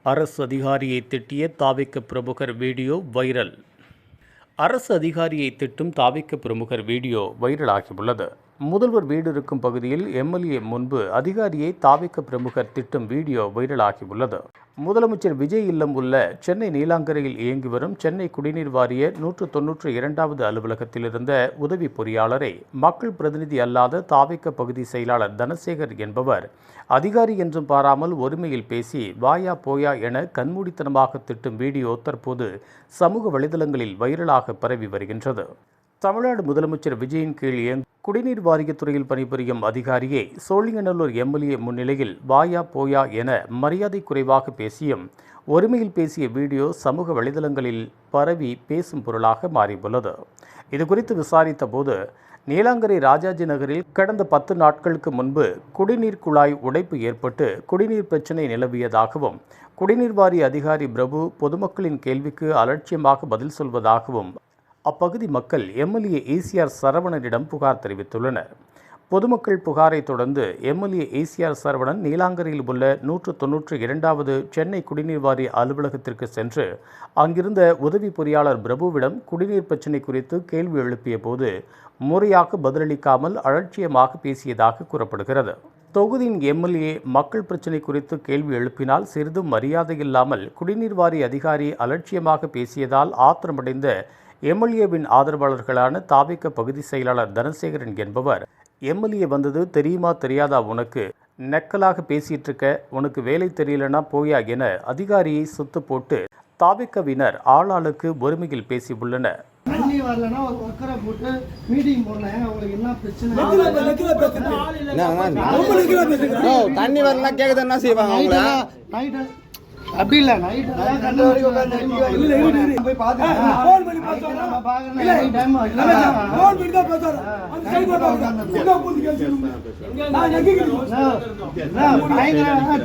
அரசு அதிகாரியை திட்டிய தாவிக பிரமுகர் வீடியோ வைரல். அரசு அதிகாரியை திட்டும் தாவிக பிரமுகர் வீடியோ வைரலாகியுள்ளது. முதல்வர் வீடு இருக்கும் பகுதியில் எம்எல்ஏ முன்பு அதிகாரியை தாவிக பிரமுகர் திட்டும் வீடியோ வைரலாகியுள்ளது. முதலமைச்சர் விஜய் இல்லம் உள்ள சென்னை நீலாங்கரையில் இயங்கி வரும் சென்னை குடிநீர் வாரிய 192வது அலுவலகத்தில் இருந்த உதவி பொறியாளரை மக்கள் பிரதிநிதி அல்லாத தாவிக பகுதி செயலாளர் தனசேகர் என்பவர் அதிகாரி என்றும் பாராமல் ஒருமையில் பேசி வாயா போயா என கண்மூடித்தனமாக திட்டும் வீடியோ தற்போது சமூக வலைதளங்களில் வைரலாக பரவி வருகின்றது. தமிழ்நாடு முதலமைச்சர் விஜயின் கீழ் குடிநீர் வாரியத்துறையில் பணிபுரியும் அதிகாரியை சோழிங்கநல்லூர் எம்எல்ஏ முன்னிலையில் வாயா போயா என மரியாதை குறைவாக பேசியும் ஒருமையில் பேசிய வீடியோ சமூக வலைதளங்களில் பரவி பேசும் பொருளாக மாறியுள்ளது. இதுகுறித்து விசாரித்த போது நீலாங்கரை ராஜாஜி நகரில் கடந்த 10 நாட்களுக்கு முன்பு குடிநீர் குழாய் உடைப்பு ஏற்பட்டு குடிநீர் பிரச்சினை நிலவியதாகவும் குடிநீர் வாரிய அதிகாரி பிரபு பொதுமக்களின் கேள்விக்கு அலட்சியமாக பதில் சொல்வதாகவும் அப்பகுதி மக்கள் எம்எல்ஏ ஈசிஆர் சரவணனிடம் புகார் தெரிவித்துள்ளனர். பொதுமக்கள் புகாரை தொடர்ந்து எம்எல்ஏ ஈசிஆர் சரவணன் நீலாங்கரையில் உள்ள 192வது சென்னை குடிநீர் வாரிய அலுவலகத்திற்கு சென்று அங்கிருந்த உதவி பொறியாளர் பிரபுவிடம் குடிநீர் பிரச்சினை குறித்து கேள்வி எழுப்பிய போது முறையாக பதிலளிக்காமல் அலட்சியமாக பேசியதாக கூறப்படுகிறது. தொகுதியின் எம்எல்ஏ மக்கள் பிரச்சினை குறித்து கேள்வி எழுப்பினால் சிறிதும் மரியாதையில்லாமல் குடிநீர் வாரிய அதிகாரி அலட்சியமாக பேசியதால் ஆத்திரமடைந்த எம்எல்ஏவின் ஆதரவாளர்களான தாவிக பகுதி செயலாளர் தனசேகரன் என்பவர், எம்எல்ஏ வந்தது தெரியுமா தெரியாதா, உனக்கு நக்கலாக பேசிட்டு இருக்க, உனக்கு வேலை தெரியலனா போயா என அதிகாரியை சுத்து போட்டு தாவிகவினர் ஆளாளுக்கு ஒருமையில் பேசியுள்ளனர். தண்ணி வரலன்னா ஒரு ஒர்க்கரை போட்டு மீட்டிங் போடலாம். அவங்களுக்கு என்ன பிரச்சனை? தண்ணி வரலாம் கேக்குது என்ன செய்வாங்க? அப்படி இல்ல, நைட் போய்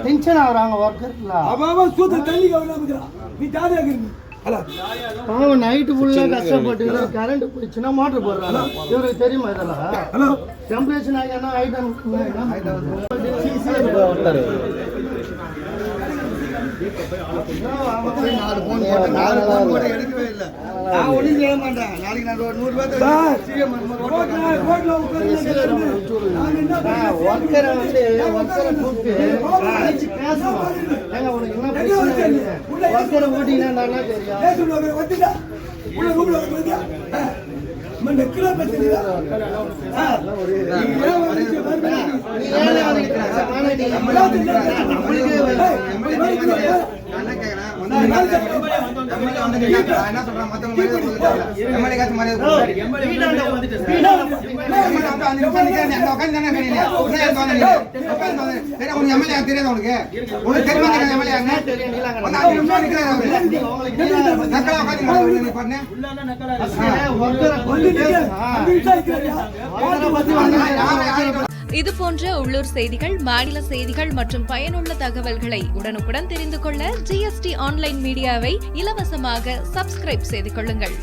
டென்ஷன் ஆகுறாங்க நைட்டு ஃபுல்லா கஷ்டப்பட்டு கரண்ட் போயிடுச்சுன்னா மோட்டர் போடுறாங்க. இவருக்கு தெரியுமா இதெல்லாம்? டெம்பரேச்சர் ஆகினா ஐட்டம் எடுக்கவே இல்லை. நான் ஒன்றும் செய்ய மாட்டேன். நாளைக்கு நான் 100 ஒர்க்கரை வந்து ஒர்க்கரை கூப்பிட்டு பேசணும். உனக்கு என்ன பிரச்சனை? ஒர்க்கரை ஓட்டினா நல்லா தெரியும். இது போன்ற உள்ளூர் செய்திகள், மாநில செய்திகள் மற்றும் பயனுள்ள தகவல்களை உடனுக்குடன் தெரிந்து கொள்ள GST ஆன்லைன் மீடியாவை இலவசமாக சப்ஸ்கிரைப் செய்து கொள்ளுங்கள்.